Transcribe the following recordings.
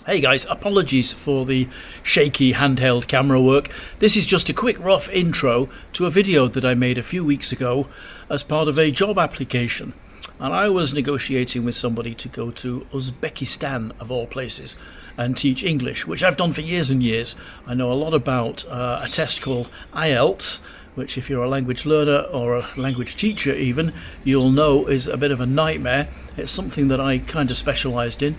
Hey guys, apologies for the shaky handheld camera work. This is just a quick rough intro to a video that I made a few weeks ago as part of a job application. And I was negotiating with somebody to go to Uzbekistan, of all places, and teach English, which I've done for years and years. I know a lot about a test called IELTS, which if you're a language learner or a language teacher even, you'll know is a bit of a nightmare. It's something that I kind of specialised in.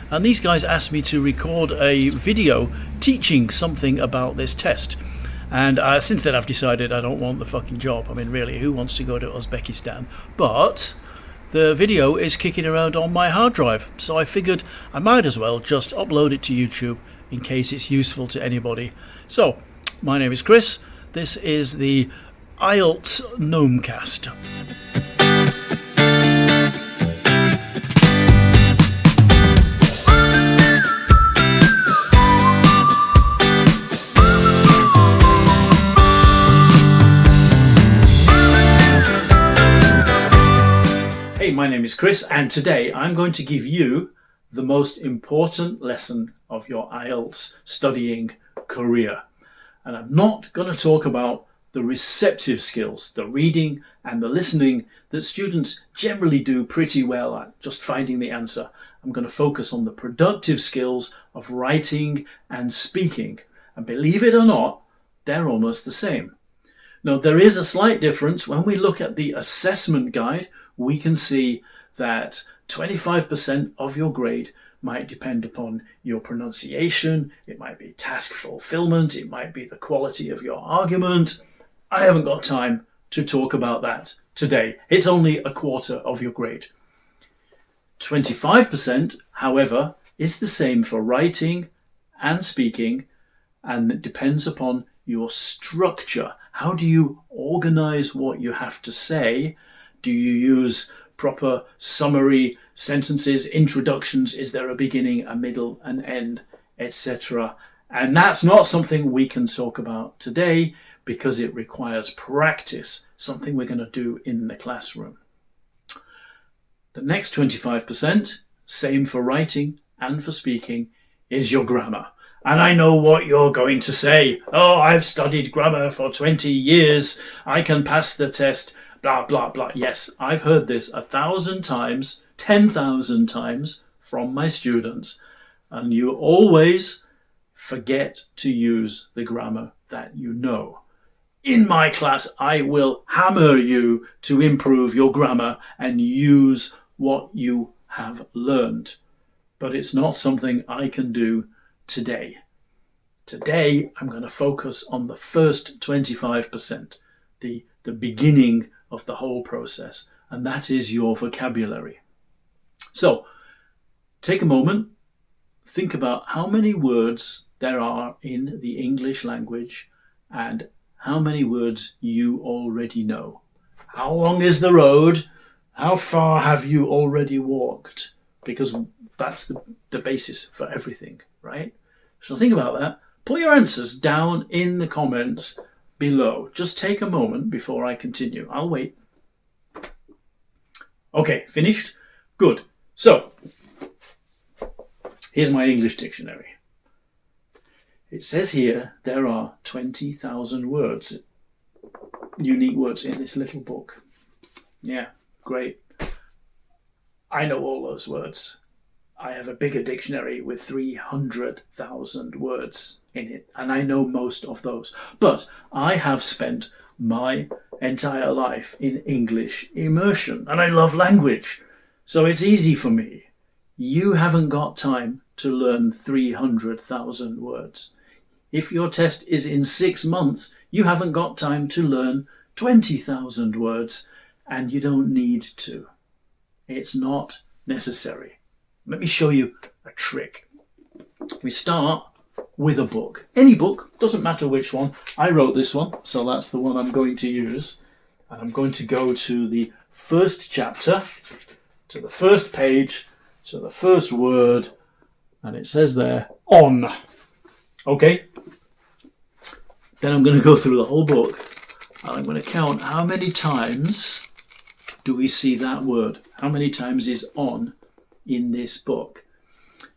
And these guys asked me to record a video teaching something about this test. And since then I've decided I don't want the fucking job. I mean, really, who wants to go to Uzbekistan? But the video is kicking around on my hard drive, so I figured I might as well just upload it to YouTube in case it's useful to anybody. So, my name is Chris. This is the IELTS Gnomecast. Hey, my name is Chris, and today I'm going to give you the most important lesson of your IELTS studying career. And I'm not going to talk about the receptive skills, the reading and the listening that students generally do pretty well at, just finding the answer. I'm going to focus on the productive skills of writing and speaking. And believe it or not, they're almost the same. Now, there is a slight difference. When we look at the assessment guide, we can see that 25% of your grade might depend upon your pronunciation, it might be task fulfillment, it might be the quality of your argument. I haven't got time to talk about that today. It's only a quarter of your grade. 25%, however, is the same for writing and speaking, and it depends upon your structure. How do you organize what you have to say? Do you use proper summary sentences, introductions? Is there a beginning, a middle, an end, etc.? And that's not something we can talk about today because it requires practice, something we're going to do in the classroom. The next 25%, same for writing and for speaking, is your grammar. And I know what you're going to say. Oh, I've studied grammar for 20 years. I can pass the test. Blah, blah, blah. Yes, I've heard this 1,000 times, 10,000 times from my students. And you always forget to use the grammar that you know. In my class, I will hammer you to improve your grammar and use what you have learned. But it's not something I can do today. Today, I'm going to focus on the first 25%, the beginning of the whole process, and that is your vocabulary. So, take a moment, think about how many words there are in the English language and how many words you already know. How long is the road? How far have you already walked? Because that's the basis for everything, right? So think about that. Put your answers down in the comments below. Just take a moment before I continue. I'll wait. Okay, finished? Good. So, here's my English dictionary. It says here there are 20,000 words, unique words in this little book. Yeah, great. I know all those words. I have a bigger dictionary with 300,000 words in it, and I know most of those. But I have spent my entire life in English immersion, and I love language, so it's easy for me. You haven't got time to learn 300,000 words. If your test is in 6 months, you haven't got time to learn 20,000 words, and you don't need to. It's not necessary. Let me show you a trick. We start with a book. Any book, doesn't matter which one. I wrote this one, so that's the one I'm going to use. And I'm going to go to the first chapter, to the first page, to the first word, and it says there, on. Okay? Then I'm going to go through the whole book, and I'm going to count how many times do we see that word? How many times is on in this book?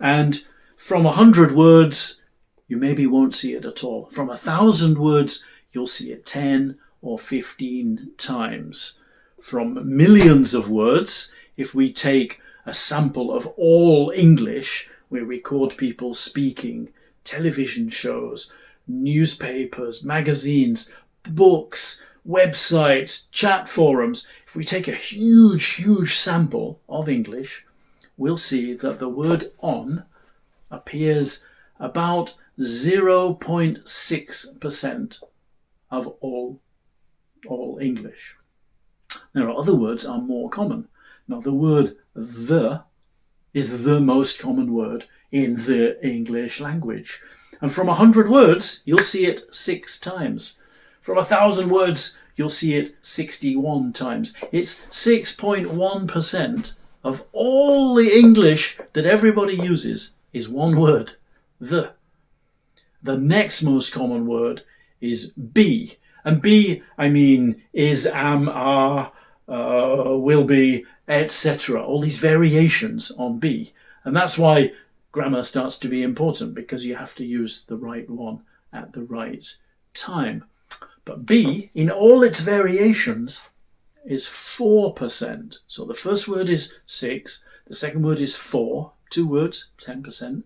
And From 100 words, you maybe won't see it at all. From 1,000 words, you'll see it 10 or 15 times. From millions of words, if we take a sample of all English, we record people speaking, television shows, newspapers, magazines, books, websites, chat forums. If we take a huge sample of English, we'll see that the word on appears about 0.6% of all English. There are other words are more common. Now, the word the is the most common word in the English language. And from 100 words, you'll see it 6 times. From 1,000 words, you'll see it 61 times. It's 6.1% of all the English that everybody uses is one word, the. The next most common word is be. And be, I mean, is, am, are, will be, etc. All these variations on be. And that's why grammar starts to be important, because you have to use the right one at the right time. But be, in all its variations, is 4%. So the first word is 6, the second word is 4, 2 words, 10%.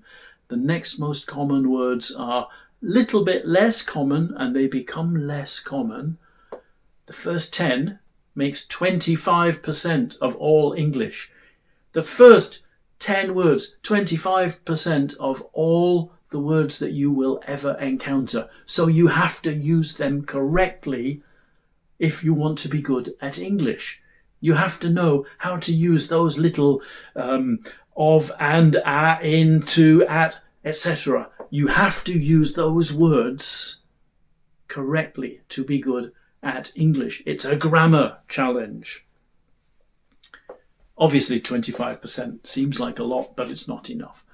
The next most common words are a little bit less common, and they become less common. The first 10 makes 25% of all English. The first 10 words, 25% of all the words that you will ever encounter. So you have to use them correctly if you want to be good at English. You have to know how to use those little of, and, in, to, at, etc. You have to use those words correctly to be good at English. It's a grammar challenge. Obviously, 25% seems like a lot, but it's not enough.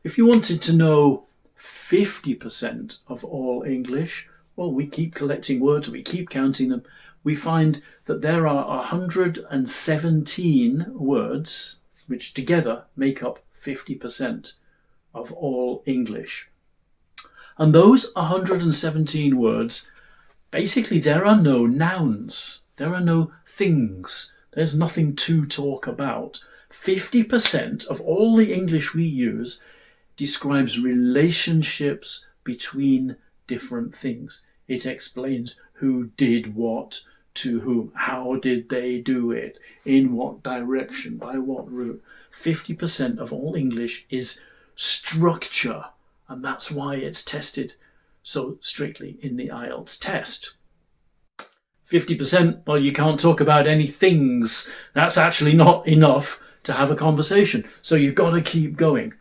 If you wanted to know 50% of all English, well, we keep collecting words, we keep counting them. We find that there are 117 words which together make up 50% of all English. And those 117 words, basically there are no nouns, there are no things, there's nothing to talk about. 50% of all the English we use describes relationships between different things. It explains who did what to whom, how did they do it, in what direction, by what route. 50% of all English is structure, and that's why it's tested so strictly in the IELTS test. 50%, well, you can't talk about any things. That's actually not enough to have a conversation, so you've got to keep going.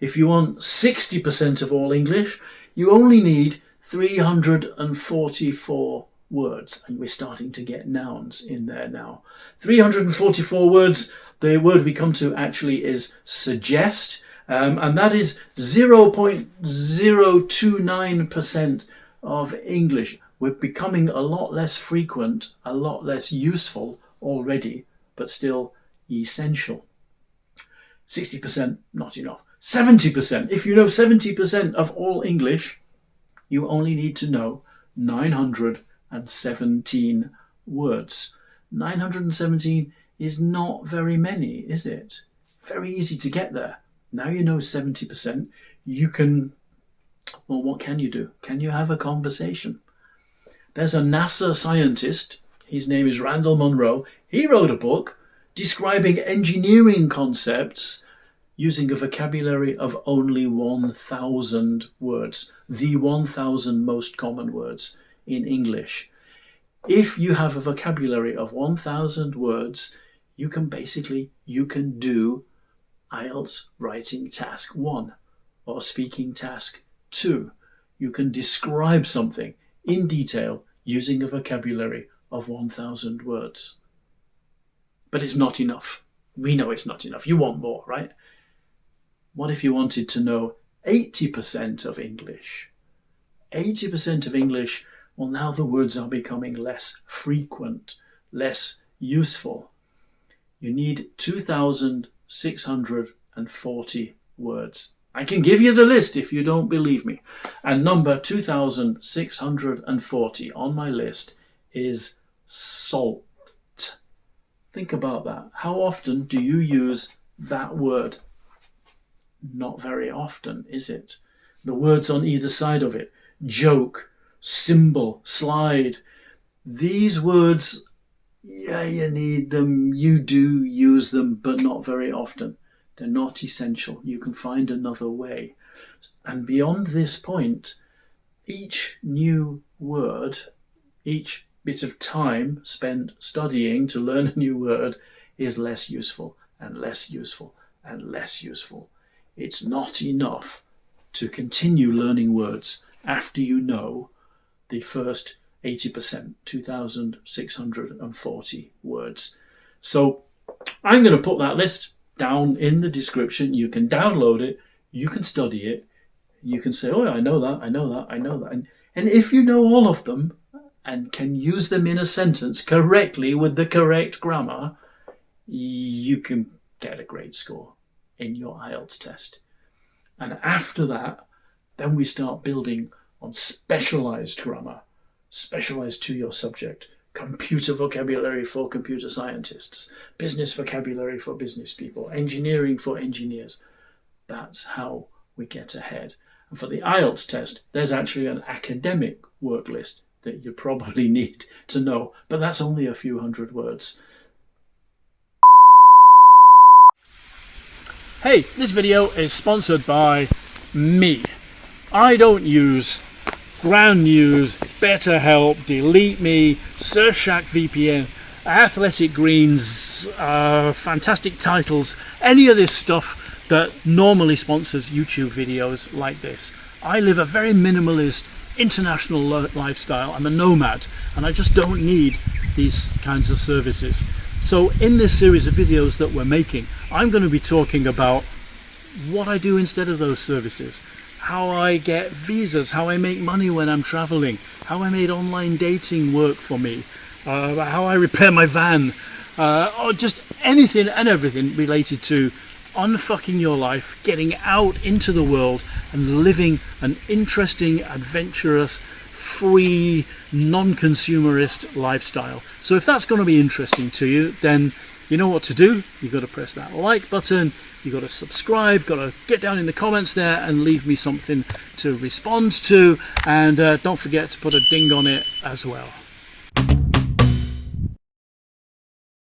If you want 60% of all English, you only need 344 words, and we're starting to get nouns in there now. 344 words. The word we come to actually is suggest, and that is 0.029% of English. We're becoming a lot less frequent, a lot less useful already, but still essential. 60%, not enough. 70%. If you know 70% of all English, you only need to know 917 words. 917 is not very many, is it? Very easy to get there. Now you know 70%, you can, well, what can you do? Can you have a conversation? There's a NASA scientist, his name is Randall Munro. He wrote a book describing engineering concepts using a vocabulary of only 1,000 words, the 1,000 most common words in English. If you have a vocabulary of 1,000 words, you can do IELTS writing task 1 or speaking task 2. You can describe something in detail using a vocabulary of 1,000 words. But it's not enough. We know it's not enough. You want more, right? What if you wanted to know 80% of English? 80% of English, well, now the words are becoming less frequent, less useful. You need 2,640 words. I can give you the list if you don't believe me. And number 2640 on my list is salt. Think about that. How often do you use that word? Not very often, is it? The words on either side of it, joke, symbol, slide, these words, yeah, you need them, you do use them, but not very often. They're not essential. You can find another way. And beyond this point, each new word, each bit of time spent studying to learn a new word is less useful and less useful and less useful. It's not enough to continue learning words after you know the first 80%, 2,640 words. So I'm going to put that list down in the description. You can download it, you can study it, you can say, oh, I know that, I know that, I know that. And if you know all of them and can use them in a sentence correctly with the correct grammar, you can get a great score in your IELTS test. And after that, then we start building on specialized grammar, specialized to your subject, computer vocabulary for computer scientists, business vocabulary for business people, engineering for engineers. That's how we get ahead. And for the IELTS test, there's actually an academic work list that you probably need to know, but that's only a few hundred words. Hey, this video is sponsored by me. I don't use Ground News, BetterHelp, Delete Me, Surfshark VPN, Athletic Greens, Fantastic Titles, any of this stuff that normally sponsors YouTube videos like this. I live a very minimalist, international lifestyle. I'm a nomad, and I just don't need these kinds of services. So in this series of videos that we're making, I'm going to be talking about what I do instead of those services, how I get visas, how I make money when I'm traveling, how I made online dating work for me, how I repair my van, or just anything and everything related to unfucking your life, getting out into the world and living an interesting, adventurous, free, non-consumerist lifestyle. So if that's going to be interesting to you, then you know what to do. You've got to press that like button, you've got to subscribe, got to get down in the comments there and leave me something to respond to, and don't forget to put a ding on it as well.